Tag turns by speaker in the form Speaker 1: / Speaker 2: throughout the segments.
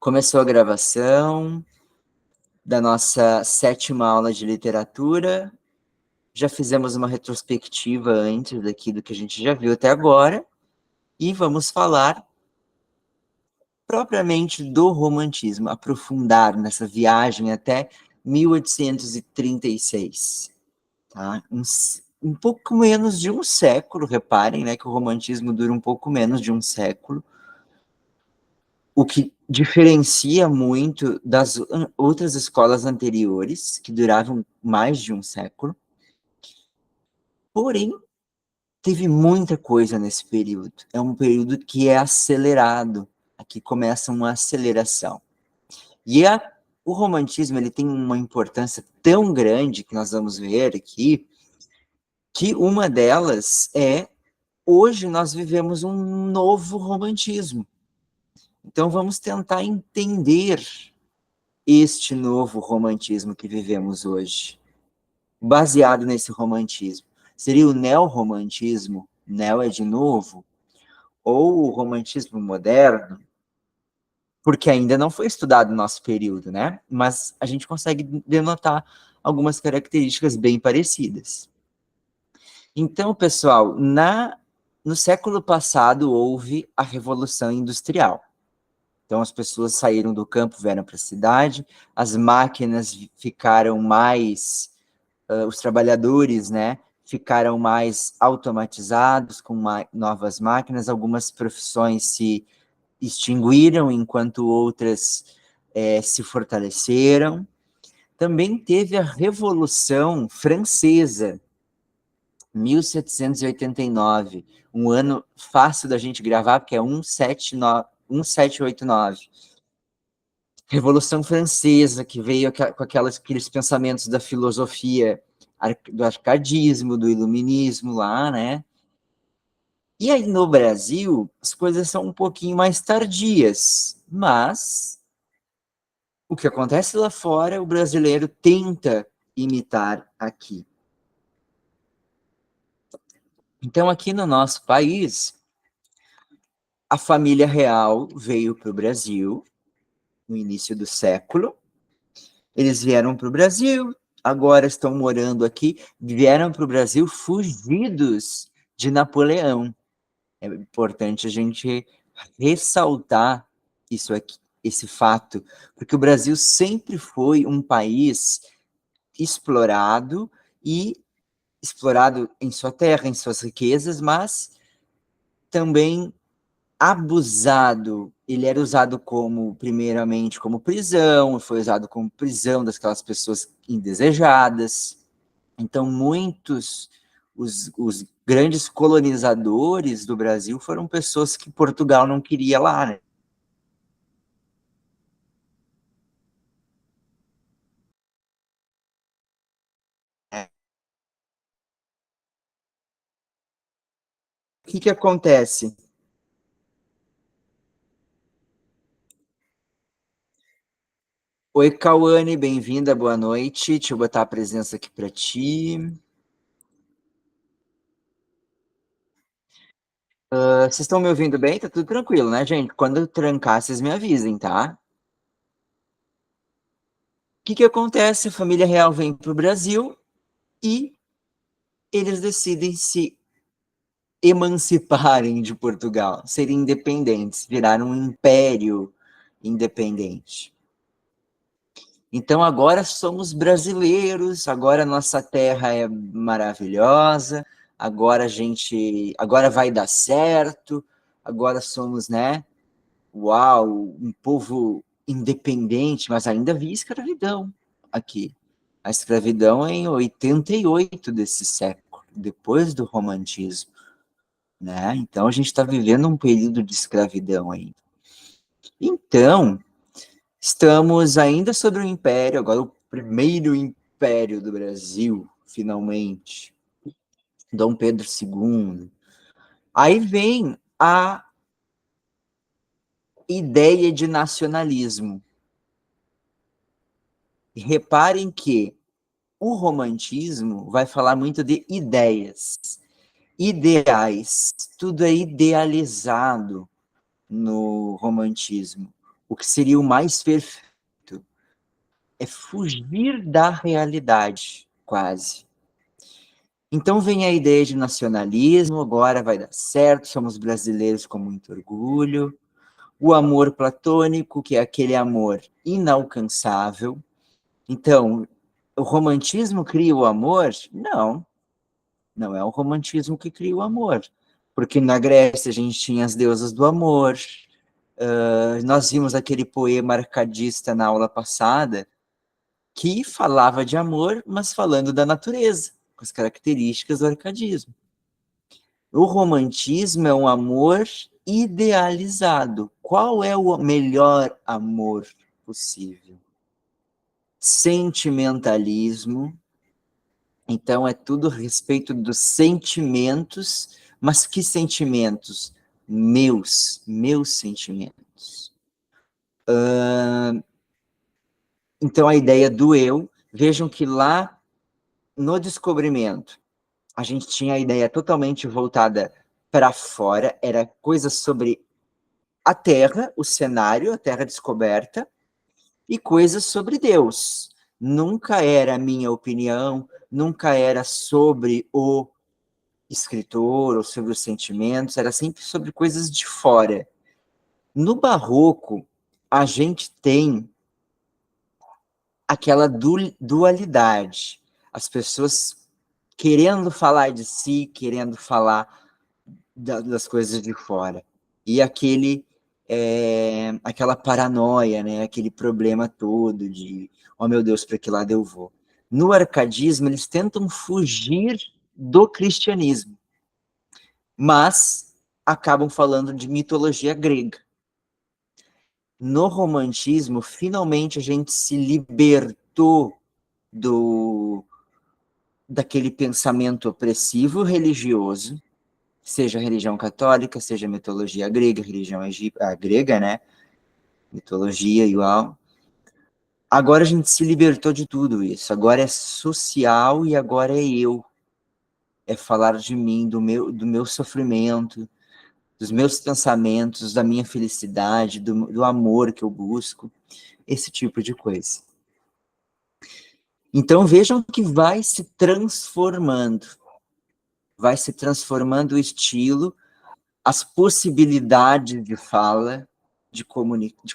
Speaker 1: Começou a gravação da nossa 7ª aula de literatura. Já fizemos uma retrospectiva antes daqui do que a gente já viu até agora. E vamos falar propriamente do romantismo, aprofundar nessa viagem até 1836. Tá? Um pouco menos de um século, reparem, né, que o romantismo dura um pouco menos de um século. O que diferencia muito das outras escolas anteriores, que duravam mais de um século. Porém, teve muita coisa nesse período. É um período que é acelerado. Aqui começa uma aceleração. E o romantismo ele tem uma importância tão grande, que nós vamos ver aqui, que uma delas é, hoje nós vivemos um novo romantismo. Então vamos tentar entender este novo romantismo que vivemos hoje, baseado nesse romantismo. Seria o neorromantismo, neo é de novo, ou o romantismo moderno, porque ainda não foi estudado no nosso período, né? Mas a gente consegue denotar algumas características bem parecidas. Então, pessoal, no século passado houve a Revolução Industrial. Então, as pessoas saíram do campo, vieram para a cidade, as máquinas ficaram mais, os trabalhadores, né, ficaram mais automatizados, com novas máquinas, algumas profissões se extinguiram, enquanto outras se fortaleceram. Também teve a Revolução Francesa, 1789, um ano fácil da gente gravar, porque é 1789. Revolução Francesa, que veio com aqueles pensamentos da filosofia, do arcadismo, do iluminismo lá, né? E aí no Brasil, as coisas são um pouquinho mais tardias, mas o que acontece lá fora, o brasileiro tenta imitar aqui. Então, aqui no nosso país, a família real veio para o Brasil no início do século. Eles vieram para o Brasil, agora estão morando aqui, vieram para o Brasil fugidos de Napoleão. É importante a gente ressaltar isso aqui, esse fato, porque o Brasil sempre foi um país explorado em sua terra, em suas riquezas, mas também abusado. Ele era usado primeiramente como prisão, foi usado como prisão daquelas pessoas indesejadas. Então, os grandes colonizadores do Brasil foram pessoas que Portugal não queria lá, né? O que acontece? Oi, Cauane, bem-vinda, boa noite. Deixa eu botar a presença aqui para ti. Vocês estão me ouvindo bem? Tá tudo tranquilo, né, gente? Quando eu trancar, vocês me avisem, tá? O que acontece? A família real vem para o Brasil e eles decidem se emanciparem de Portugal, serem independentes, virar um império independente. Então agora somos brasileiros, agora nossa terra é maravilhosa, agora vai dar certo, agora somos, né? Uau, um povo independente, mas ainda havia escravidão aqui. A escravidão é em 88 desse século, depois do romantismo, né? Então a gente está vivendo um período de escravidão aí. Então, estamos ainda sobre o Império, agora o primeiro Império do Brasil, finalmente. Dom Pedro II. Aí vem a ideia de nacionalismo. Reparem que o romantismo vai falar muito de ideias, ideais, tudo é idealizado no romantismo. o que seria o mais perfeito, é fugir da realidade, quase. Então vem a ideia de nacionalismo, agora vai dar certo, somos brasileiros com muito orgulho. O amor platônico, que é aquele amor inalcançável. Então, o romantismo cria o amor? Não, não é o romantismo que cria o amor. Porque na Grécia a gente tinha as deusas do amor, nós vimos aquele poema arcadista na aula passada, que falava de amor, mas falando da natureza, com as características do arcadismo. O romantismo é um amor idealizado. Qual é o melhor amor possível? Sentimentalismo. Então, é tudo a respeito dos sentimentos, mas que sentimentos? Meus sentimentos. Então, a ideia do eu, vejam que lá no descobrimento, a gente tinha a ideia totalmente voltada para fora, era coisas sobre a Terra, o cenário, a Terra descoberta, e coisas sobre Deus. Nunca era a minha opinião, nunca era sobre o escritor ou sobre os sentimentos, era sempre sobre coisas de fora. No Barroco, a gente tem aquela dualidade. As pessoas querendo falar de si, querendo falar das coisas de fora. E aquela paranoia, né? Aquele problema todo de, oh meu Deus, para que lado eu vou? No arcadismo, eles tentam fugir do cristianismo, mas acabam falando de mitologia grega. No romantismo, finalmente a gente se libertou daquele pensamento opressivo religioso, seja a religião católica, seja a mitologia grega, a grega, né? Mitologia igual. Agora a gente se libertou de tudo isso. Agora é social e agora é eu. É falar de mim, do meu sofrimento, dos meus pensamentos, da minha felicidade, do amor que eu busco, esse tipo de coisa. Então vejam que vai se transformando o estilo, as possibilidades de fala, de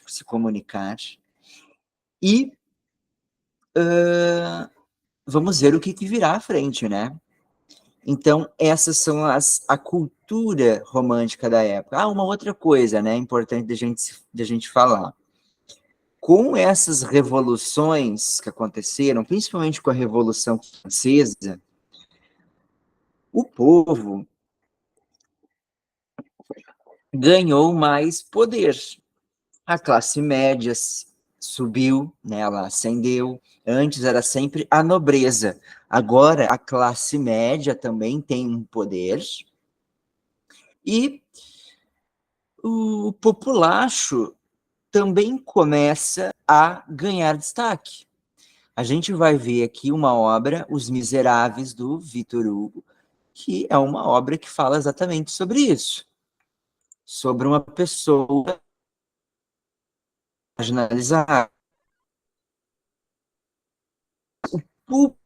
Speaker 1: se comunicar, e vamos ver o que virá à frente, né? Então, essas são a cultura romântica da época. Ah, uma outra coisa, né, importante da gente falar. Com essas revoluções que aconteceram, principalmente com a Revolução Francesa, o povo ganhou mais poder. A classe média subiu, né, ela ascendeu. Antes era sempre a nobreza. Agora a classe média também tem um poder. E o populacho também começa a ganhar destaque. A gente vai ver aqui uma obra, Os Miseráveis, do Victor Hugo, que é uma obra que fala exatamente sobre isso. Sobre uma pessoa marginalizada. O público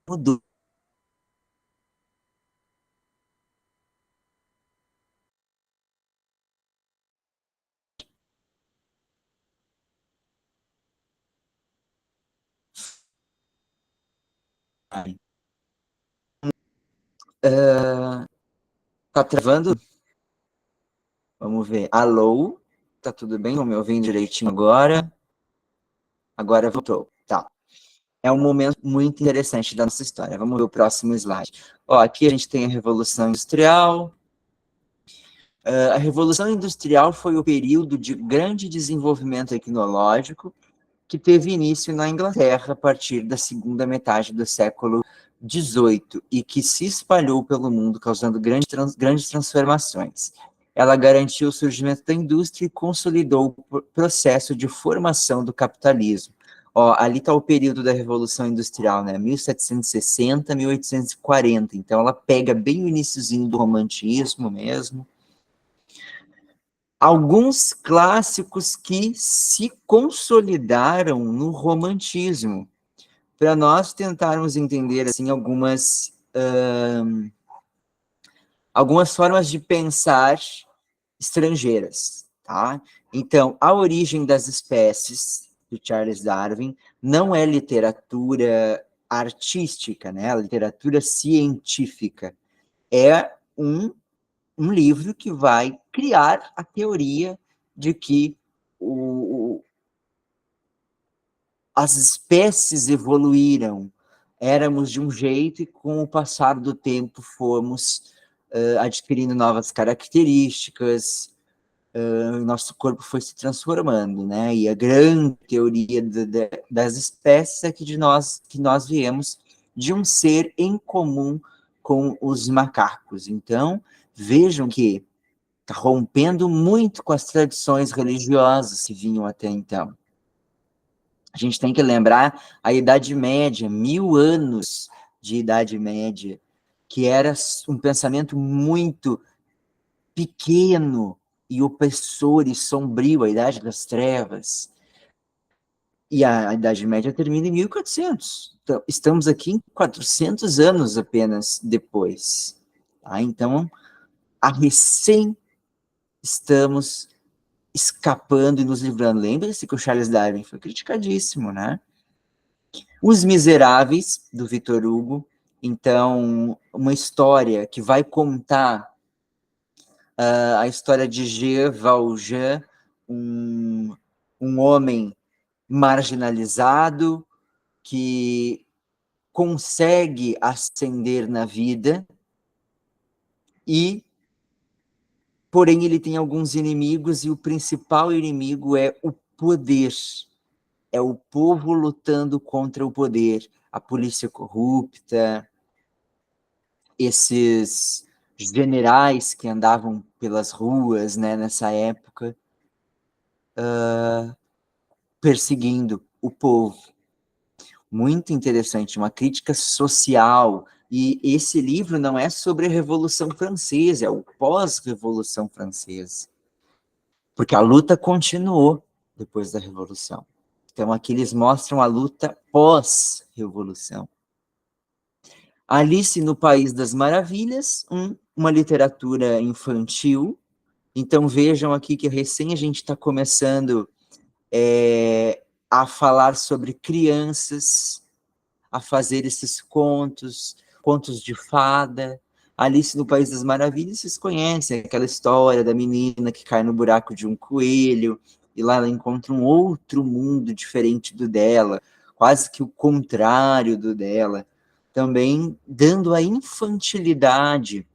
Speaker 1: mudou. Tá travando? Vamos ver. Alô? Tá tudo bem? Estão me ouvindo direitinho agora? Agora voltou. Tá. É um momento muito interessante da nossa história. Vamos ver o próximo slide. Ó, aqui a gente tem a Revolução Industrial. A Revolução Industrial foi o período de grande desenvolvimento tecnológico que teve início na Inglaterra a partir da segunda metade do século XVIII e que se espalhou pelo mundo, causando grandes transformações. Ela garantiu o surgimento da indústria e consolidou o processo de formação do capitalismo. Ó, ali está o período da Revolução Industrial, né? 1760, 1840. Então, ela pega bem o iniciozinho do romantismo mesmo. Alguns clássicos que se consolidaram no romantismo, para nós tentarmos entender assim algumas formas de pensar estrangeiras, tá? Então, A Origem das Espécies, do Charles Darwin, não é literatura artística, né? A literatura científica. É um livro que vai criar a teoria de que as espécies evoluíram, éramos de um jeito e com o passar do tempo fomos adquirindo novas características, nosso corpo foi se transformando, né? E a grande teoria das espécies é que nós viemos de um ser em comum com os macacos. Então, vejam que está rompendo muito com as tradições religiosas que vinham até então. A gente tem que lembrar a Idade Média, 1000 anos de Idade Média, que era um pensamento muito pequeno e opressor e sombrio, a Idade das Trevas. E a Idade Média termina em 1400. Então, estamos aqui em 400 anos apenas depois. Tá? Então, a recém estamos escapando e nos livrando. Lembre-se que o Charles Darwin foi criticadíssimo, né? Os Miseráveis, do Victor Hugo. Então, uma história que vai contar a história de Jean Valjean, um homem marginalizado que consegue ascender na vida e, porém, ele tem alguns inimigos e o principal inimigo é o poder. É o povo lutando contra o poder, a polícia corrupta, esses generais que andavam pelas ruas, né, nessa época, perseguindo o povo. Muito interessante, uma crítica social. E esse livro não é sobre a Revolução Francesa, é o pós-Revolução Francesa. Porque a luta continuou depois da Revolução. Então, aqui eles mostram a luta pós-Revolução. Alice no País das Maravilhas, uma literatura infantil. Então, vejam aqui que recém a gente está começando a falar sobre crianças, a fazer esses contos de fada. Alice no País das Maravilhas, vocês conhecem aquela história da menina que cai no buraco de um coelho, e lá ela encontra um outro mundo diferente do dela, quase que o contrário do dela, também dando a infantilidade,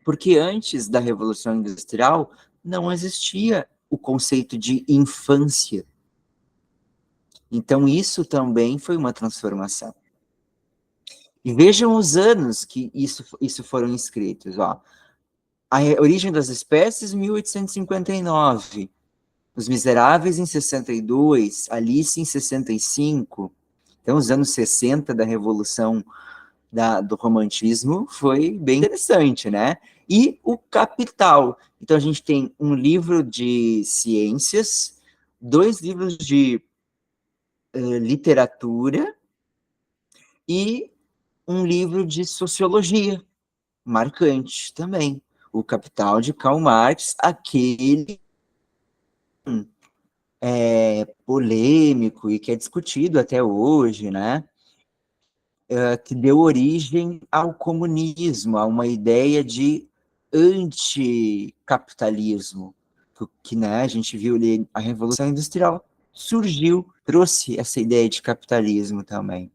Speaker 1: porque antes da Revolução Industrial não existia o conceito de infância. Então isso também foi uma transformação. E vejam os anos que isso foram escritos. Ó. A Origem das Espécies, 1859. Os Miseráveis, em 62. Alice, em 65. Então, os anos 60 da Revolução do Romantismo foi bem interessante, né? E o Capital. Então, a gente tem um livro de ciências, 2 livros de literatura e um livro de sociologia, marcante também. O Capital de Karl Marx, aquele polêmico e que é discutido até hoje, né? Que deu origem ao comunismo, a uma ideia de anticapitalismo, que né, a gente viu ali a Revolução Industrial surgiu, trouxe essa ideia de capitalismo também.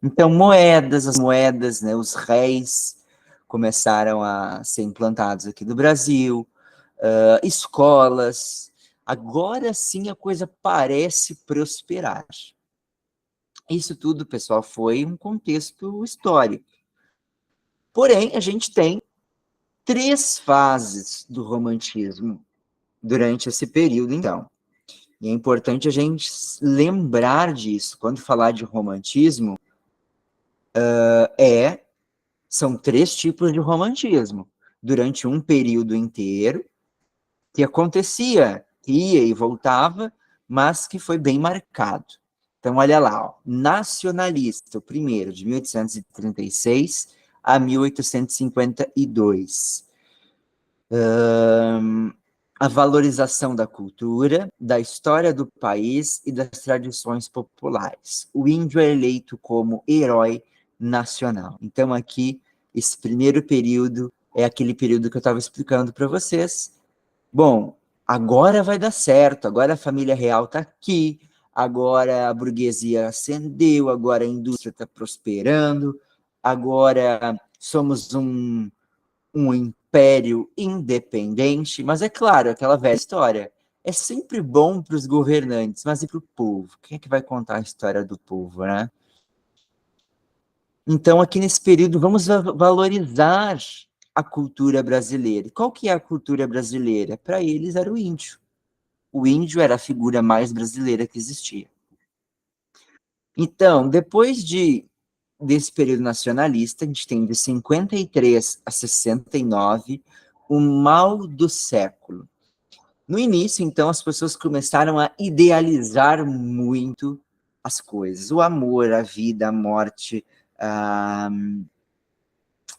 Speaker 1: Então, as moedas, né, os réis começaram a ser implantados aqui no Brasil, escolas. Agora sim a coisa parece prosperar. Isso tudo, pessoal, foi um contexto histórico. Porém, a gente tem 3 fases do romantismo durante esse período, então. E é importante a gente lembrar disso. Quando falar de romantismo, são 3 tipos de romantismo. Durante um período inteiro, que acontecia, ia e voltava, mas que foi bem marcado. Então, olha lá, ó, nacionalista, o primeiro, de 1836 a 1852. A valorização da cultura, da história do país e das tradições populares. O índio é eleito como herói nacional. Então, aqui, esse primeiro período é aquele período que eu estava explicando para vocês. Bom, agora vai dar certo, agora a família real está aqui, agora a burguesia ascendeu, agora a indústria está prosperando, agora somos um império independente, mas é claro, aquela velha história. É sempre bom para os governantes, mas e para o povo? Quem é que vai contar a história do povo, né? Então, aqui nesse período, vamos valorizar a cultura brasileira. E qual que é a cultura brasileira? Para eles era o índio. O índio era a figura mais brasileira que existia. Então, depois desse período nacionalista, a gente tem de 53 a 69 o mal do século. No início, então, as pessoas começaram a idealizar muito as coisas. O amor, a vida, a morte,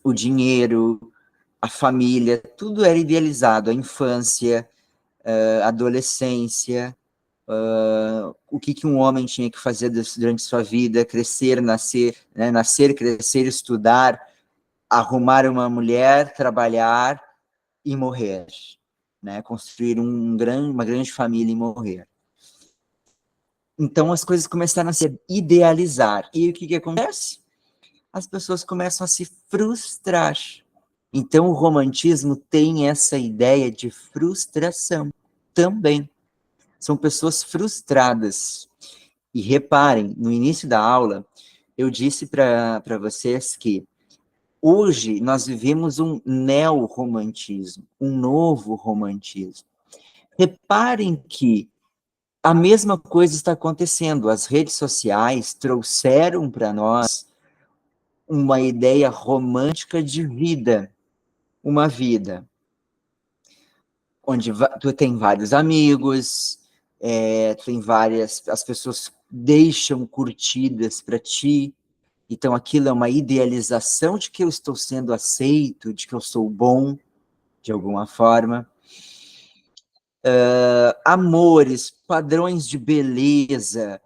Speaker 1: o dinheiro, a família, tudo era idealizado. A infância, a adolescência, o que um homem tinha que fazer durante sua vida, crescer, nascer, né? Nascer, crescer, estudar, arrumar uma mulher, trabalhar e morrer, né? Construir uma grande família e morrer. Então as coisas começaram a se idealizar. E o que acontece? As pessoas começam a se frustrar. Então o romantismo tem essa ideia de frustração também. São pessoas frustradas. E reparem, no início da aula, eu disse para vocês que hoje nós vivemos um neo-romantismo, um novo romantismo. Reparem que a mesma coisa está acontecendo. As redes sociais trouxeram para nós uma ideia romântica de vida. Uma vida onde tu tem vários amigos, tem várias... As pessoas deixam curtidas para ti. Então, aquilo é uma idealização de que eu estou sendo aceito, de que eu sou bom, de alguma forma. Amores, padrões de beleza,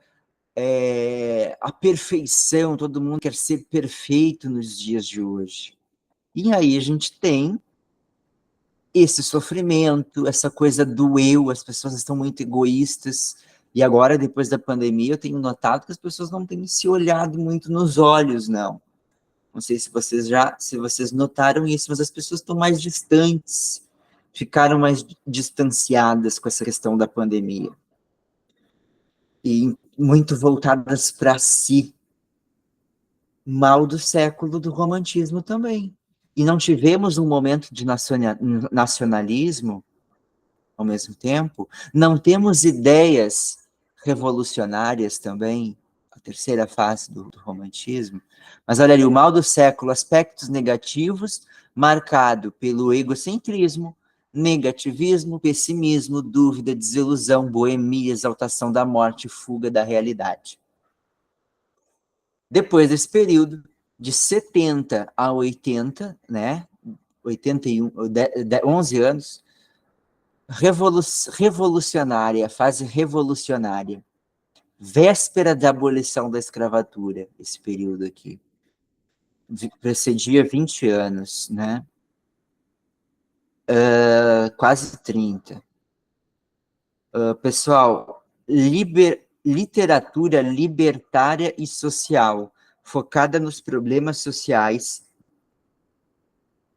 Speaker 1: a perfeição, todo mundo quer ser perfeito nos dias de hoje. E aí a gente tem esse sofrimento, essa coisa do eu, as pessoas estão muito egoístas, e agora, depois da pandemia, eu tenho notado que as pessoas não têm se olhado muito nos olhos, não. Não sei se vocês notaram isso, mas as pessoas estão mais distantes, ficaram mais distanciadas com essa questão da pandemia. E muito voltadas para si. Mal do século do romantismo também. E não tivemos um momento de nacionalismo ao mesmo tempo, não temos ideias revolucionárias também, a terceira fase do romantismo. Mas olha ali, o mal do século, aspectos negativos, marcado pelo egocentrismo, negativismo, pessimismo, dúvida, desilusão, boemia, exaltação da morte, fuga da realidade. Depois desse período, de 70 a 80, né, 81, 11 anos, revolucionária, fase revolucionária, véspera da abolição da escravatura, esse período aqui. Precedia 20 anos, né? Quase 30. Pessoal, literatura libertária e social, focada nos problemas sociais,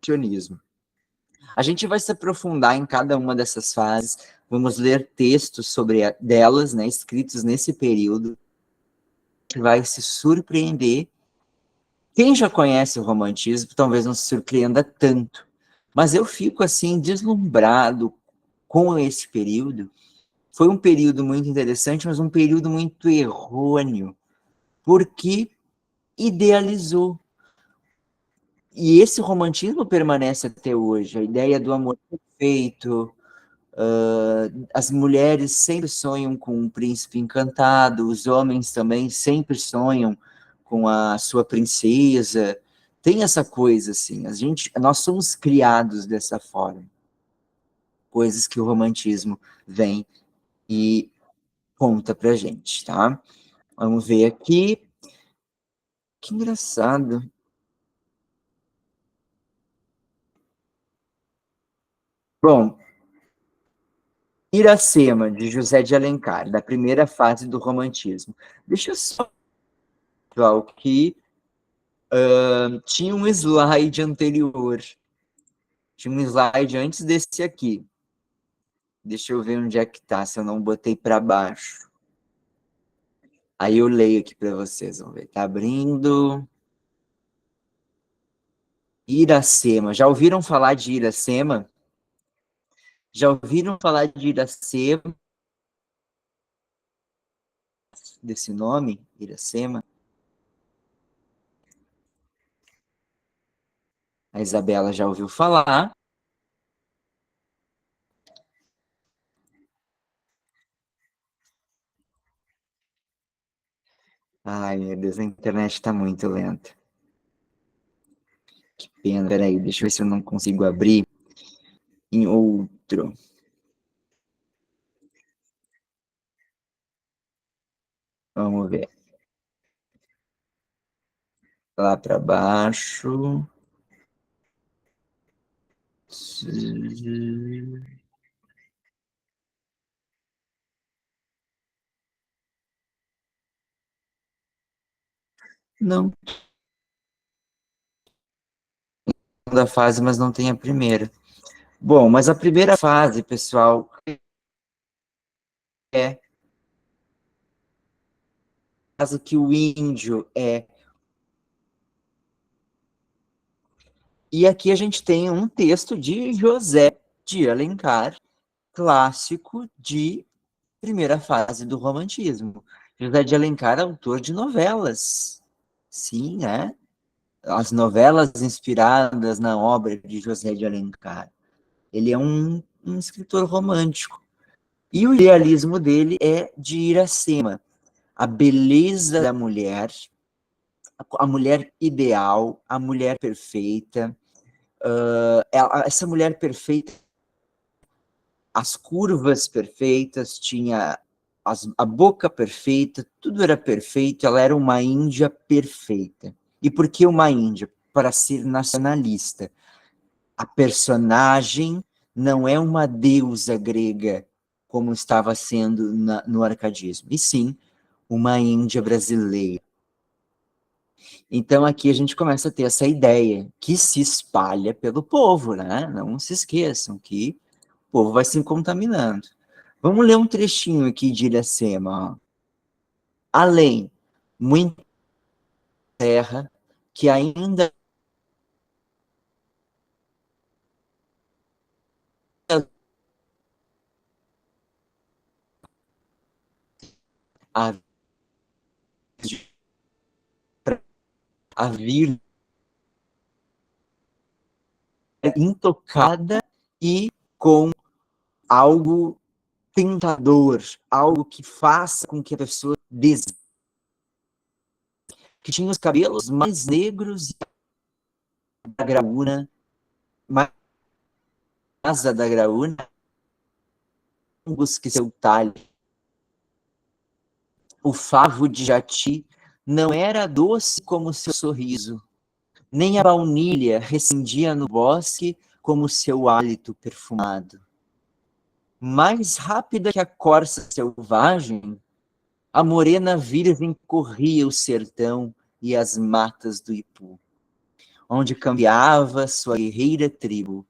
Speaker 1: sionismo. A gente vai se aprofundar em cada uma dessas fases, vamos ler textos sobre delas, né, escritos nesse período, que vai se surpreender. Quem já conhece o romantismo talvez não se surpreenda tanto, mas eu fico assim deslumbrado com esse período, foi um período muito interessante, mas um período muito errôneo, porque idealizou. E esse romantismo permanece até hoje, a ideia do amor perfeito, as mulheres sempre sonham com um príncipe encantado, os homens também sempre sonham com a sua princesa. Tem essa coisa assim, nós somos criados dessa forma, coisas que o romantismo vem e conta pra gente, tá? Vamos ver aqui. Que engraçado. Bom, Iracema, de José de Alencar, da primeira fase do romantismo. Deixa eu só que tinha um slide anterior. Tinha um slide antes desse aqui. Deixa eu ver onde é que tá, se eu não botei para baixo. Aí eu leio aqui para vocês, vamos ver. Tá abrindo. Iracema. Já ouviram falar de Iracema? Já ouviram falar de Iracema? Desse nome, Iracema? A Isabela já ouviu falar. Ai, meu Deus, a internet está muito lenta. Que pena. Peraí, deixa eu ver se eu não consigo abrir em outro. Vamos ver. Lá para baixo. Não, da fase, mas não tem a primeira. Bom, mas a primeira fase, pessoal, é caso que o índio é. E aqui a gente tem um texto de José de Alencar, clássico de primeira fase do romantismo. José de Alencar é autor de novelas. Sim, né? As novelas inspiradas na obra de José de Alencar. Ele é um escritor romântico. E o idealismo dele é de Iracema, a beleza da mulher, a mulher ideal, a mulher perfeita. Essa mulher perfeita, as curvas perfeitas, tinha a boca perfeita, tudo era perfeito, ela era uma índia perfeita. E por que uma índia? Para ser nacionalista. A personagem não é uma deusa grega, como estava sendo no arcadismo, e sim uma índia brasileira. Então aqui a gente começa a ter essa ideia que se espalha pelo povo, né? Não se esqueçam que o povo vai se contaminando. Vamos ler um trechinho aqui de Iracema. Ó. Além, muita terra que ainda a, a vir intocada e com algo tentador, algo que faça com que a pessoa que tinha os cabelos mais negros da graúna, mais da graúna, que seu talho. O favo de Jati não era doce como seu sorriso, nem a baunilha rescindia no bosque como seu hálito perfumado. Mais rápida que a corça selvagem, a morena virgem corria o sertão e as matas do Ipu, onde cambiava sua guerreira tribo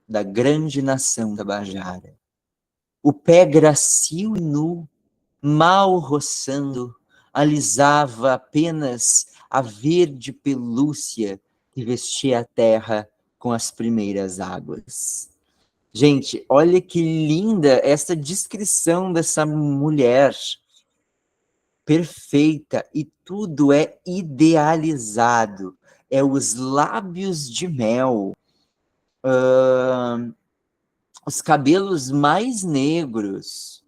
Speaker 1: da grande nação tabajara. O pé grácil e nu, mal roçando, alisava apenas a verde pelúcia que vestia a terra com as primeiras águas. Gente, olha que linda essa descrição dessa mulher perfeita e tudo é idealizado. É os lábios de mel, os cabelos mais negros.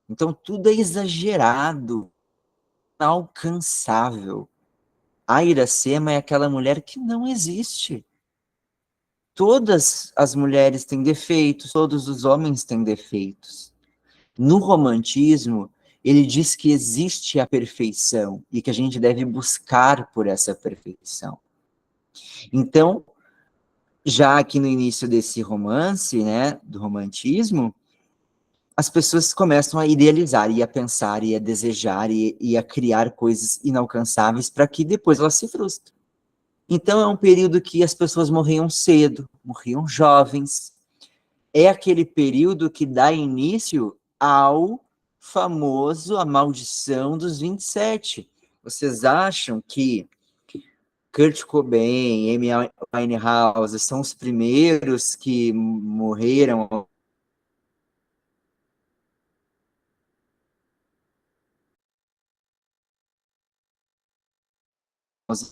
Speaker 1: Então tudo é exagerado, inalcançável. A Iracema é aquela mulher que não existe. Todas as mulheres têm defeitos, todos os homens têm defeitos. No romantismo, ele diz que existe a perfeição e que a gente deve buscar por essa perfeição. Então, já aqui no início desse romance, né, do romantismo, as pessoas começam a idealizar, e a pensar, e a desejar, e a criar coisas inalcançáveis para que depois elas se frustrem. Então, é um período que as pessoas morriam cedo, morriam jovens. É aquele período que dá início ao famoso A Maldição dos 27. Vocês acham que Kurt Cobain, Amy Winehouse são os primeiros que morreram aos